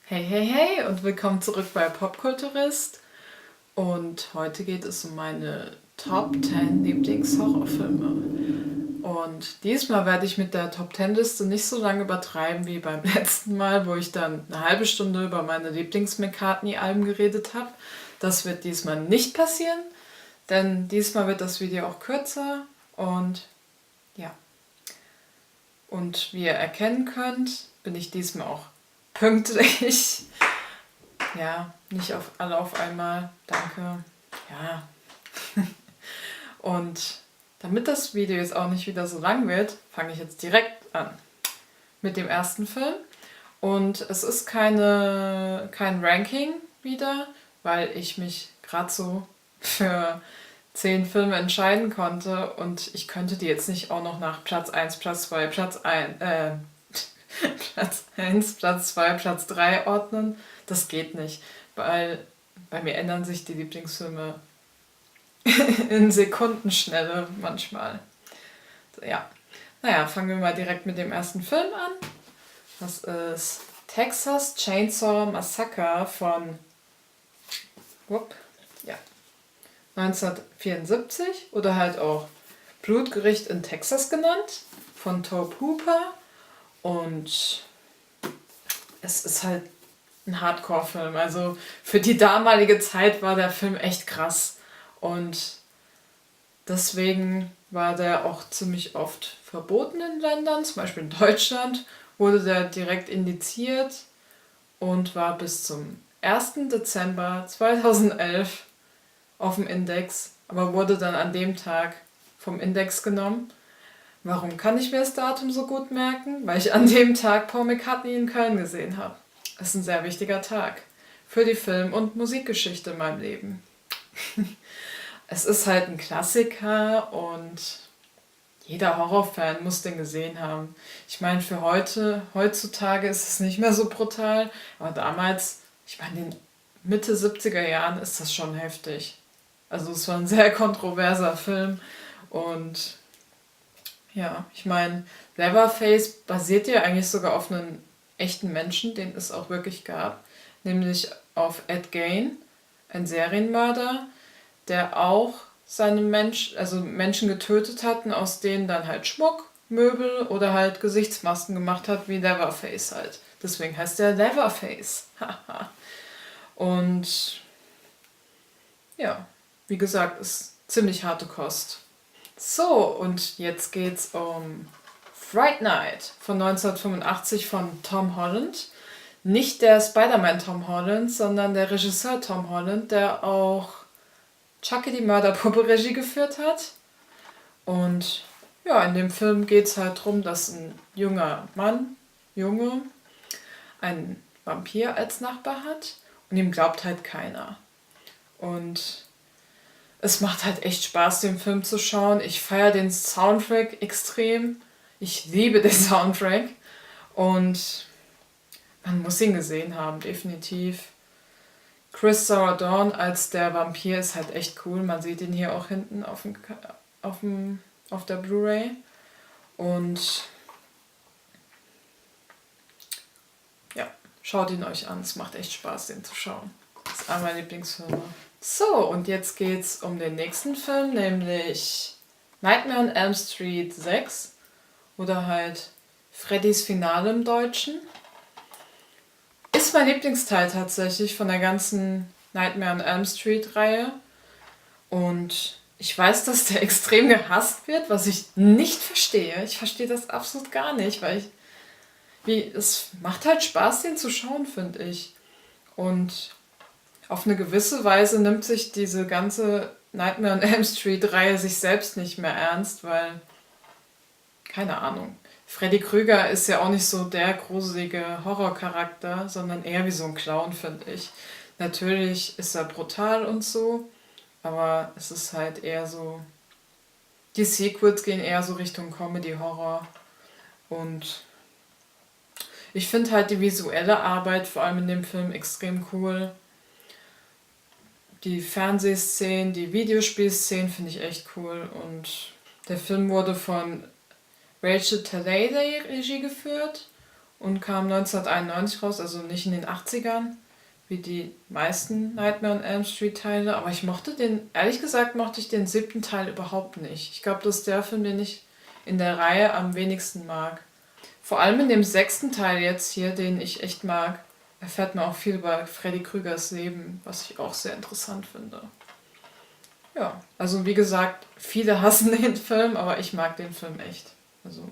Hey, hey, hey und willkommen zurück bei Popkulturist. Und heute geht es um meine Top 10 Lieblings-Horrorfilme. Und diesmal werde ich mit der Top 10 Liste nicht so lange übertreiben wie beim letzten Mal, wo ich dann eine halbe Stunde über meine Lieblings-McCartney-Alben geredet habe. Das wird diesmal nicht passieren, denn diesmal wird das Video auch kürzer und ja. Und wie ihr erkennen könnt, bin ich diesmal auch pünktlich. Ja, nicht alle auf einmal. Danke. Ja. Und damit das Video jetzt auch nicht wieder so lang wird, fange ich jetzt direkt an mit dem ersten Film. Und es ist kein Ranking wieder, weil ich mich gerade so für 10 Filme entscheiden konnte und ich könnte die jetzt nicht auch noch nach Platz 1, Platz 2, Platz 1, Platz 1, Platz 2, Platz 3 ordnen. Das geht nicht, weil bei mir ändern sich die Lieblingsfilme in Sekundenschnelle manchmal. Ja, naja, fangen wir mal direkt mit dem ersten Film an. Das ist Texas Chainsaw Massacre von ja, 1974 oder halt auch Blutgericht in Texas genannt von Tobe Hooper. Und es ist halt ein Hardcore-Film. Also für die damalige Zeit war der Film echt krass. Und deswegen war der auch ziemlich oft verboten in Ländern. Zum Beispiel in Deutschland wurde der direkt indiziert und war bis zum 1. Dezember 2011 auf dem Index, aber wurde dann an dem Tag vom Index genommen. Warum kann ich mir das Datum so gut merken? Weil ich an dem Tag Paul McCartney in Köln gesehen habe. Es ist ein sehr wichtiger Tag für die Film- und Musikgeschichte in meinem Leben. Es ist halt ein Klassiker und jeder Horrorfan muss den gesehen haben. Ich meine, für heutzutage ist es nicht mehr so brutal, aber damals, ich meine, in den Mitte 70er Jahren ist das schon heftig. Also es war ein sehr kontroverser Film und ja, ich meine, Leatherface basiert ja eigentlich sogar auf einem echten Menschen, den es auch wirklich gab, nämlich auf Ed Gein, ein Serienmörder, der auch Menschen getötet hat und aus denen dann halt Schmuck, Möbel oder halt Gesichtsmasken gemacht hat, wie Leatherface halt. Deswegen heißt der Leatherface. Und ja, wie gesagt, ist ziemlich harte Kost. So, und jetzt geht's um Fright Night von 1985 von Tom Holland. Nicht der Spider-Man Tom Holland, sondern der Regisseur Tom Holland, der auch Chucky die Mörderpuppe Regie geführt hat. Und ja, in dem Film geht es halt darum, dass ein Junge, einen Vampir als Nachbar hat und ihm glaubt halt keiner. Und es macht halt echt Spaß, den Film zu schauen. Ich feiere den Soundtrack extrem. Ich liebe den Soundtrack. Und man muss ihn gesehen haben, definitiv. Chris Sarandon als der Vampir ist halt echt cool. Man sieht ihn hier auch hinten auf der Blu-ray. Und ja, schaut ihn euch an. Es macht echt Spaß, den zu schauen. Das ist einer meiner Lieblingsfilme. So, und jetzt geht's um den nächsten Film, nämlich Nightmare on Elm Street 6 oder halt Freddys Finale im Deutschen. Ist mein Lieblingsteil tatsächlich von der ganzen Nightmare on Elm Street Reihe. Und ich weiß, dass der extrem gehasst wird, was ich nicht verstehe. Ich verstehe das absolut gar nicht, weil es macht halt Spaß, den zu schauen, finde ich. Und auf eine gewisse Weise nimmt sich diese ganze Nightmare on Elm Street Reihe sich selbst nicht mehr ernst, weil, keine Ahnung, Freddy Krüger ist ja auch nicht so der gruselige Horrorcharakter, sondern eher wie so ein Clown, finde ich. Natürlich ist er brutal und so, aber es ist halt eher so, die Sequels gehen eher so Richtung Comedy-Horror und ich finde halt die visuelle Arbeit vor allem in dem Film extrem cool. Die Fernsehszenen, die Videospielszenen finde ich echt cool und der Film wurde von Rachel Talalay Regie geführt und kam 1991 raus, also nicht in den 80ern, wie die meisten Nightmare on Elm Street Teile. Aber ehrlich gesagt mochte ich den 7. Teil überhaupt nicht. Ich glaube, das ist der Film, den ich in der Reihe am wenigsten mag. Vor allem in dem 6. Teil jetzt hier, den ich echt mag, erfährt man auch viel über Freddy Krügers Leben, was ich auch sehr interessant finde. Ja, also wie gesagt, viele hassen den Film, aber ich mag den Film echt. Also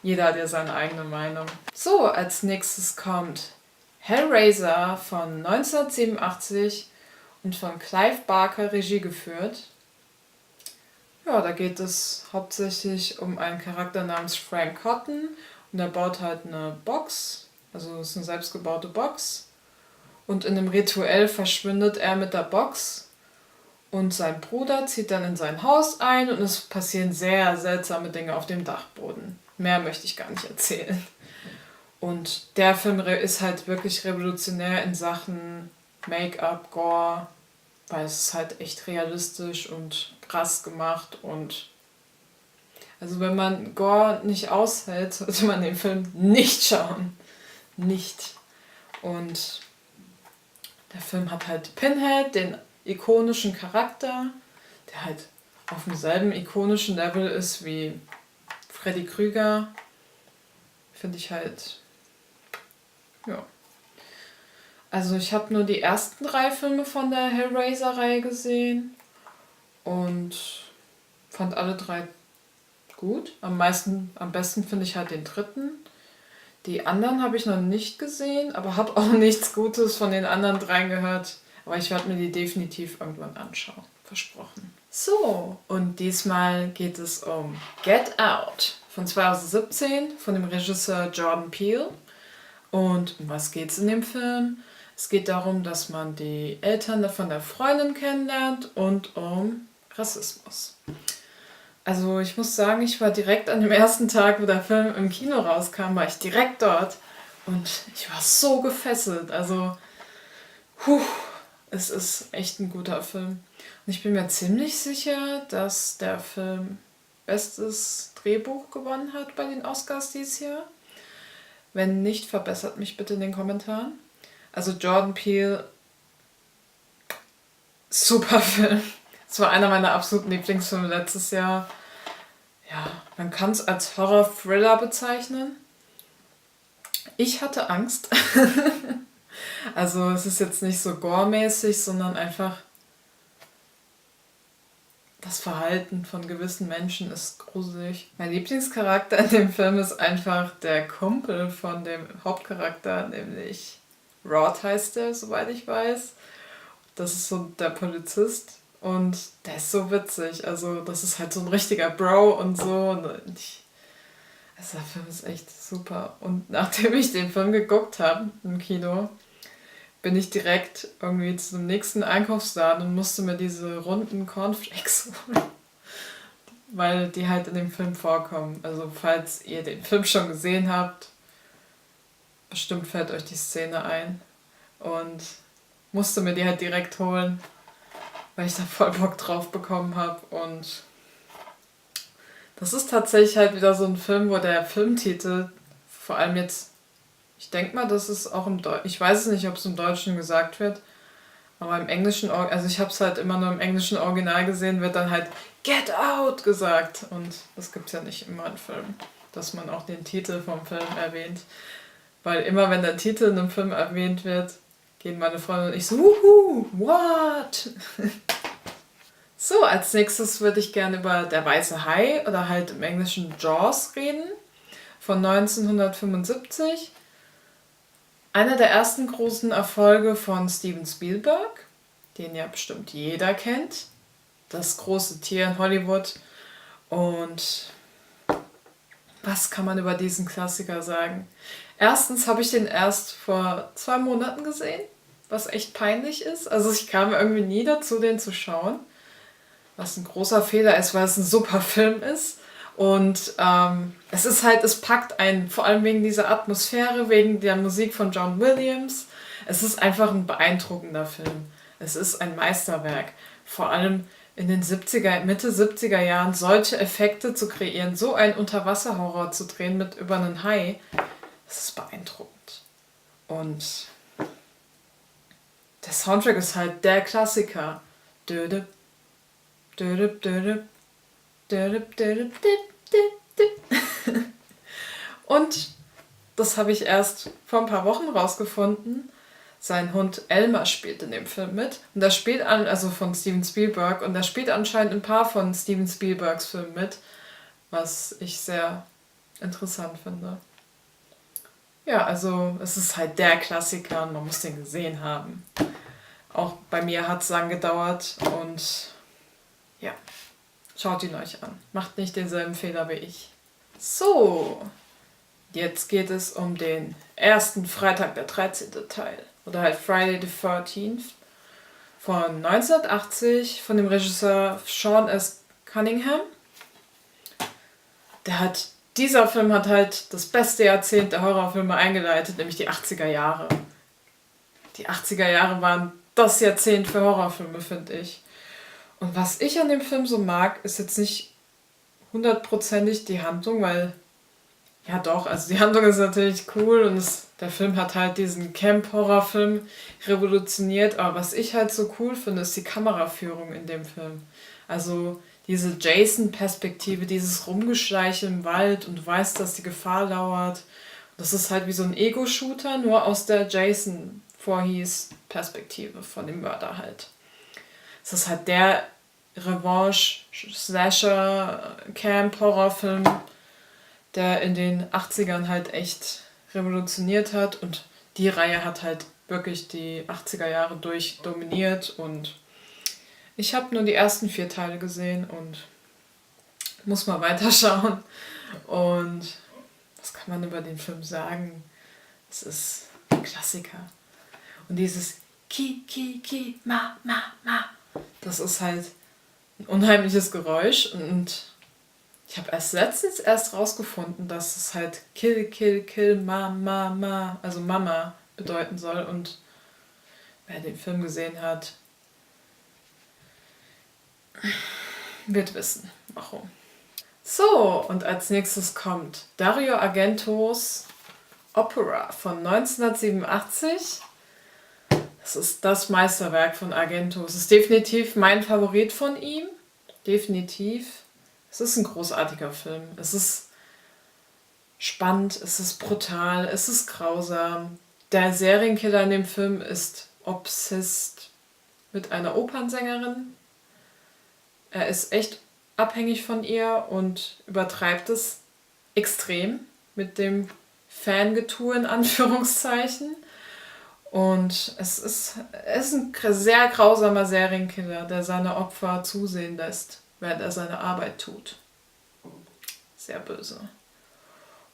jeder hat ja seine eigene Meinung. So, als nächstes kommt Hellraiser von 1987 und von Clive Barker Regie geführt. Ja, da geht es hauptsächlich um einen Charakter namens Frank Cotton und er baut halt eine Box, also es ist eine selbstgebaute Box und in einem Rituell verschwindet er mit der Box und sein Bruder zieht dann in sein Haus ein und es passieren sehr seltsame Dinge auf dem Dachboden. Mehr möchte ich gar nicht erzählen. Und der Film ist halt wirklich revolutionär in Sachen Make-up, Gore, weil es ist halt echt realistisch und krass gemacht und also wenn man Gore nicht aushält, sollte man den Film nicht schauen. Nicht. Und der Film hat halt Pinhead, den ikonischen Charakter, der halt auf demselben ikonischen Level ist wie Freddy Krüger. Finde ich halt, ja. Also ich habe nur die ersten 3 Filme von der Hellraiser-Reihe gesehen und fand alle 3 gut. Am besten finde ich halt den 3. Die anderen habe ich noch nicht gesehen, aber habe auch nichts Gutes von den anderen 3 gehört. Aber ich werde mir die definitiv irgendwann anschauen. Versprochen. So, und diesmal geht es um Get Out von 2017 von dem Regisseur Jordan Peele. Und um was geht es in dem Film? Es geht darum, dass man die Eltern von der Freundin kennenlernt und um Rassismus. Also ich muss sagen, ich war direkt an dem ersten Tag, wo der Film im Kino rauskam, war ich direkt dort und ich war so gefesselt. Also, es ist echt ein guter Film. Und ich bin mir ziemlich sicher, dass der Film bestes Drehbuch gewonnen hat bei den Oscars dieses Jahr. Wenn nicht, verbessert mich bitte in den Kommentaren. Also Jordan Peele, super Film. Es war einer meiner absoluten Lieblingsfilme letztes Jahr. Ja, man kann es als Horror-Thriller bezeichnen. Ich hatte Angst. Also es ist jetzt nicht so gore-mäßig, sondern einfach das Verhalten von gewissen Menschen ist gruselig. Mein Lieblingscharakter in dem Film ist einfach der Kumpel von dem Hauptcharakter, nämlich Rod heißt der, soweit ich weiß. Das ist so der Polizist und der ist so witzig. Also das ist halt so ein richtiger Bro und so. Und also der Film ist echt super. Und nachdem ich den Film geguckt habe im Kino, bin ich direkt irgendwie zum nächsten Einkaufsladen und musste mir diese runden Cornflakes holen. Weil die halt in dem Film vorkommen. Also falls ihr den Film schon gesehen habt, bestimmt fällt euch die Szene ein. Und musste mir die halt direkt holen, weil ich da voll Bock drauf bekommen habe. Und das ist tatsächlich halt wieder so ein Film, wo der Filmtitel, vor allem jetzt, ich denke mal, dass es auch im Deutschen, ich weiß es nicht, ob es im Deutschen gesagt wird, aber im Englischen, also ich habe es halt immer nur im englischen Original gesehen, wird dann halt Get Out gesagt. Und das gibt es ja nicht immer in Filmen, dass man auch den Titel vom Film erwähnt. Weil immer, wenn der Titel in einem Film erwähnt wird, gehen meine Freunde und ich so, wuhu, what? So, als nächstes würde ich gerne über Der weiße Hai oder halt im Englischen Jaws reden, von 1975. Einer der ersten großen Erfolge von Steven Spielberg, den ja bestimmt jeder kennt. Das große Tier in Hollywood. Und was kann man über diesen Klassiker sagen? Erstens habe ich den erst vor 2 Monaten gesehen, was echt peinlich ist. Also ich kam irgendwie nie dazu, den zu schauen. Was ein großer Fehler ist, weil es ein super Film ist. Und es ist halt, es packt einen, vor allem wegen dieser Atmosphäre, wegen der Musik von John Williams. Es ist einfach ein beeindruckender Film. Es ist ein Meisterwerk. Vor allem in den Mitte 70er Jahren solche Effekte zu kreieren, so einen Unterwasserhorror zu drehen mit über einen Hai, das ist beeindruckend. Und der Soundtrack ist halt der Klassiker. Dödep, dödep, dödep, dödep, dödep, dip, dip. Und das habe ich erst vor ein paar Wochen rausgefunden. Sein Hund Elmer spielt in dem Film mit. Und der spielt also von Steven Spielberg, und der spielt anscheinend ein paar von Steven Spielbergs Filmen mit, was ich sehr interessant finde. Ja, also es ist halt der Klassiker und man muss den gesehen haben. Auch bei mir hat es lang gedauert und ja, schaut ihn euch an. Macht nicht denselben Fehler wie ich. So, jetzt geht es um den ersten Freitag der 13. Teil. Oder halt Friday the 13th von 1980 von dem Regisseur Sean S. Cunningham. Dieser Film hat halt das beste Jahrzehnt der Horrorfilme eingeleitet, nämlich die 80er Jahre. Die 80er Jahre waren das Jahrzehnt für Horrorfilme, finde ich. Und was ich an dem Film so mag, ist jetzt nicht hundertprozentig die Handlung, weil, ja doch, also die Handlung ist natürlich cool und der Film hat halt diesen Camp-Horrorfilm revolutioniert, aber was ich halt so cool finde, ist die Kameraführung in dem Film. Also diese Jason-Perspektive, dieses Rumgeschleiche im Wald und du weißt, dass die Gefahr lauert. Das ist halt wie so ein Ego-Shooter, nur aus der Jason Voorhees-Perspektive von dem Mörder halt. Es ist halt der Revanche-Slasher-Camp-Horrorfilm, der in den 80ern halt echt revolutioniert hat, und die Reihe hat halt wirklich die 80er Jahre durch dominiert, und ich habe nur die ersten 4 Teile gesehen und muss mal weiterschauen. Und was kann man über den Film sagen? Es ist ein Klassiker. Und dieses Ki, Ki, Ki, Ma, Ma, Ma, das ist halt ein unheimliches Geräusch. Und ich habe letztens rausgefunden, dass es halt Kill, Kill, Kill, Ma, Ma, Ma, also Mama bedeuten soll. Und wer den Film gesehen hat, wird wissen, warum. So, und als nächstes kommt Dario Argentos Opera von 1987. Das ist das Meisterwerk von Argento. Es ist definitiv mein Favorit von ihm. Definitiv. Es ist ein großartiger Film. Es ist spannend, es ist brutal, es ist grausam. Der Serienkiller in dem Film ist obsessed mit einer Opernsängerin. Er ist echt abhängig von ihr und übertreibt es extrem mit dem Fangetue in Anführungszeichen. Und es ist ein sehr grausamer Serienkiller, der seine Opfer zusehen lässt, während er seine Arbeit tut. Sehr böse.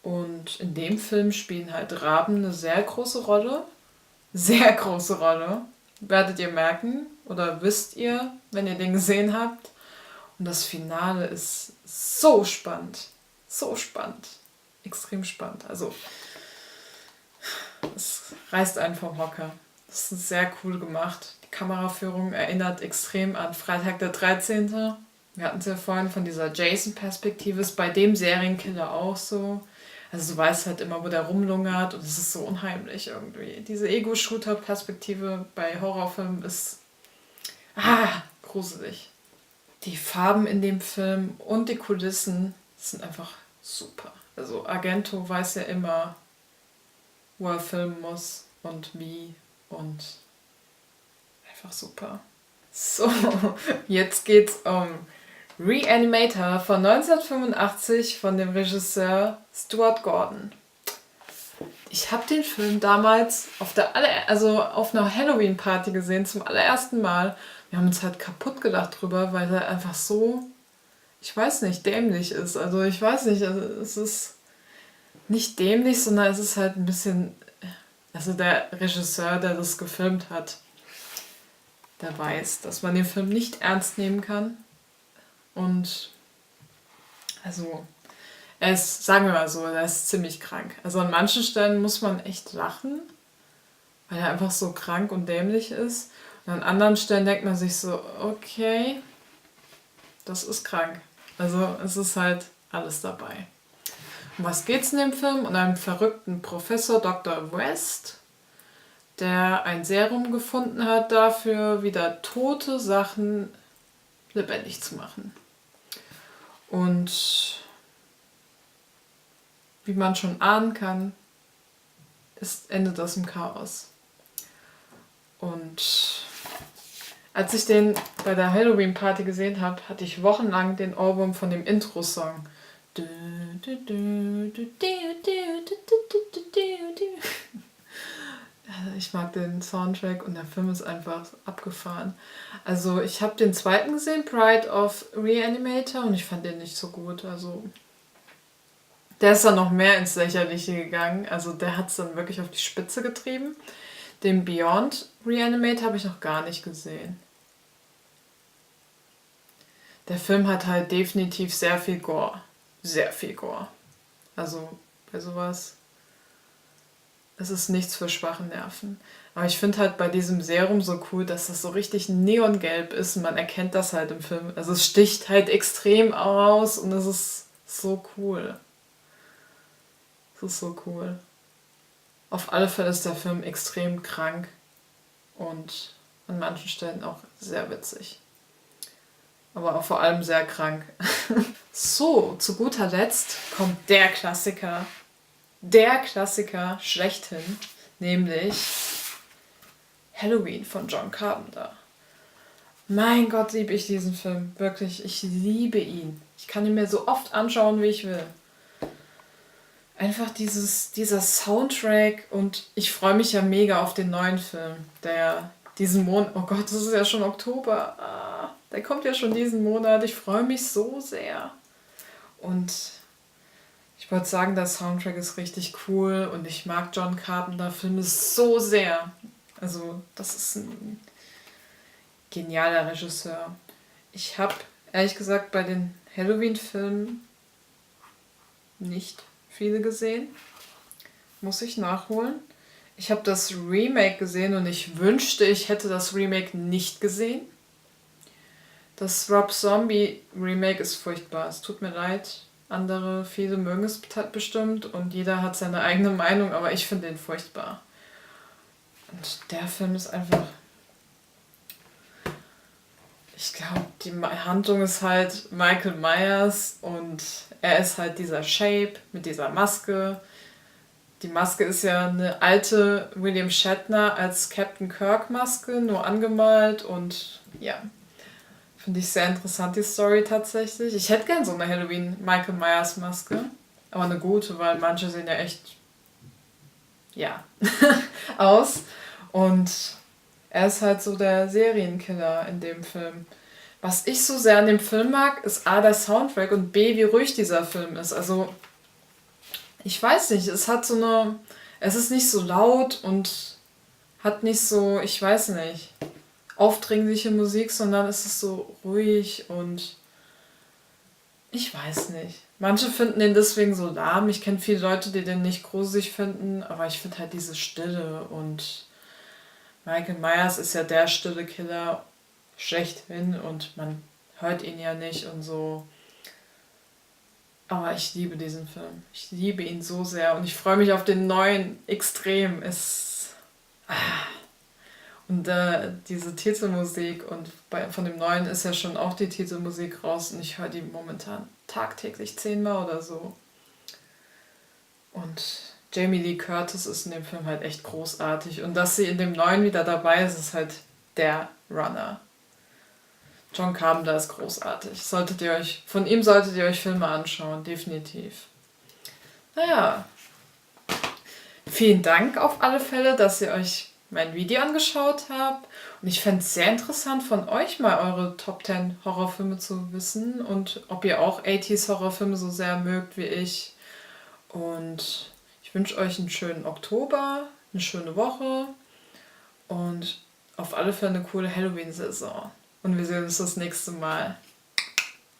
Und in dem Film spielen halt Raben eine sehr große Rolle. Sehr große Rolle. Werdet ihr merken oder wisst ihr, wenn ihr den gesehen habt. Und das Finale ist so spannend. So spannend. Extrem spannend. Also, es reißt einen vom Hocker. Das ist sehr cool gemacht. Die Kameraführung erinnert extrem an Freitag der 13. Wir hatten es ja vorhin von dieser Jason-Perspektive. Ist bei dem Serienkiller auch so. Also du weißt halt immer, wo der rumlungert, und es ist so unheimlich irgendwie. Diese Ego-Shooter-Perspektive bei Horrorfilmen ist gruselig. Die Farben in dem Film und die Kulissen sind einfach super. Also Argento weiß ja immer, wo er filmen muss und wie, und einfach super. So, jetzt geht's um Reanimator von 1985 von dem Regisseur Stuart Gordon. Ich habe den Film damals auf einer Halloween-Party gesehen, zum allerersten Mal. Wir haben uns halt kaputt gelacht drüber, weil er einfach so, ich weiß nicht, dämlich ist. Also ich weiß nicht, also es ist nicht dämlich, sondern es ist halt ein bisschen, also der Regisseur, der das gefilmt hat, der weiß, dass man den Film nicht ernst nehmen kann. Und also er ist, sagen wir mal so, er ist ziemlich krank. Also an manchen Stellen muss man echt lachen, weil er einfach so krank und dämlich ist. Und an anderen Stellen denkt man sich so, okay, das ist krank. Also es ist halt alles dabei. Um was geht's in dem Film? Um einen verrückten Professor Dr. West, der ein Serum gefunden hat dafür, wieder tote Sachen lebendig zu machen. Und wie man schon ahnen kann, endet das im Chaos. Und als ich den bei der Halloween-Party gesehen habe, hatte ich wochenlang den Ohrwurm von dem Intro-Song. Ich mag den Soundtrack und der Film ist einfach abgefahren. Also ich habe den zweiten gesehen, Pride of Reanimator, und ich fand den nicht so gut. Also der ist dann noch mehr ins Lächerliche gegangen. Also der hat es dann wirklich auf die Spitze getrieben. Den Beyond Reanimator habe ich noch gar nicht gesehen. Der Film hat halt definitiv sehr viel Gore. Sehr viel Gore. Also bei sowas, es ist nichts für schwache Nerven. Aber ich finde halt bei diesem Serum so cool, dass das so richtig neongelb ist und man erkennt das halt im Film. Also es sticht halt extrem aus und es ist so cool. Es ist so cool. Auf alle Fälle ist der Film extrem krank und an manchen Stellen auch sehr witzig. Aber auch vor allem sehr krank. So, zu guter Letzt kommt der Klassiker schlechthin, nämlich Halloween von John Carpenter. Mein Gott, liebe ich diesen Film. Wirklich, ich liebe ihn. Ich kann ihn mir so oft anschauen, wie ich will. Einfach dieser Soundtrack, und ich freue mich ja mega auf den neuen Film, der diesen Monat, oh Gott, das ist ja schon Oktober, der kommt ja schon diesen Monat, ich freue mich so sehr. Und ich wollte sagen, der Soundtrack ist richtig cool und ich mag John Carpenter Filme so sehr. Also das ist ein genialer Regisseur. Ich habe ehrlich gesagt bei den Halloween-Filmen nicht viele gesehen. Muss ich nachholen. Ich habe das Remake gesehen und ich wünschte, ich hätte das Remake nicht gesehen. Das Rob Zombie Remake ist furchtbar. Es tut mir leid. Viele mögen es bestimmt und jeder hat seine eigene Meinung, aber ich finde den furchtbar. Und der Film ist einfach... Ich glaube, die Handlung ist halt Michael Myers und er ist halt dieser Shape mit dieser Maske. Die Maske ist ja eine alte William Shatner als Captain Kirk Maske, nur angemalt, und ja, finde ich sehr interessant, die Story tatsächlich. Ich hätte gern so eine Halloween Michael Myers Maske, aber eine gute, weil manche sehen ja echt, ja, aus. Und er ist halt so der Serienkiller in dem Film. Was ich so sehr an dem Film mag, ist A, der Soundtrack, und B, wie ruhig dieser Film ist. Also, ich weiß nicht, es ist nicht so laut und hat nicht so, ich weiß nicht, aufdringliche Musik, sondern es ist so ruhig und ich weiß nicht. Manche finden den deswegen so lahm. Ich kenne viele Leute, die den nicht gruselig finden, aber ich finde halt diese Stille, und Michael Myers ist ja der stille Killer schlechthin und man hört ihn ja nicht und so. Aber ich liebe diesen Film. Ich liebe ihn so sehr und ich freue mich auf den neuen extrem. Und diese Titelmusik, und von dem neuen ist ja schon auch die Titelmusik raus und ich höre die momentan tagtäglich 10-mal oder so. Und Jamie Lee Curtis ist in dem Film halt echt großartig. Und dass sie in dem neuen wieder dabei ist, ist halt der Runner. John Carpenter ist großartig. Von ihm solltet ihr euch Filme anschauen, definitiv. Naja, vielen Dank auf alle Fälle, dass ihr euch mein Video angeschaut habt. Und ich fände es sehr interessant, von euch mal eure Top 10 Horrorfilme zu wissen und ob ihr auch 80s Horrorfilme so sehr mögt wie ich. Und ich wünsche euch einen schönen Oktober, eine schöne Woche und auf alle Fälle eine coole Halloween-Saison. Und wir sehen uns das nächste Mal.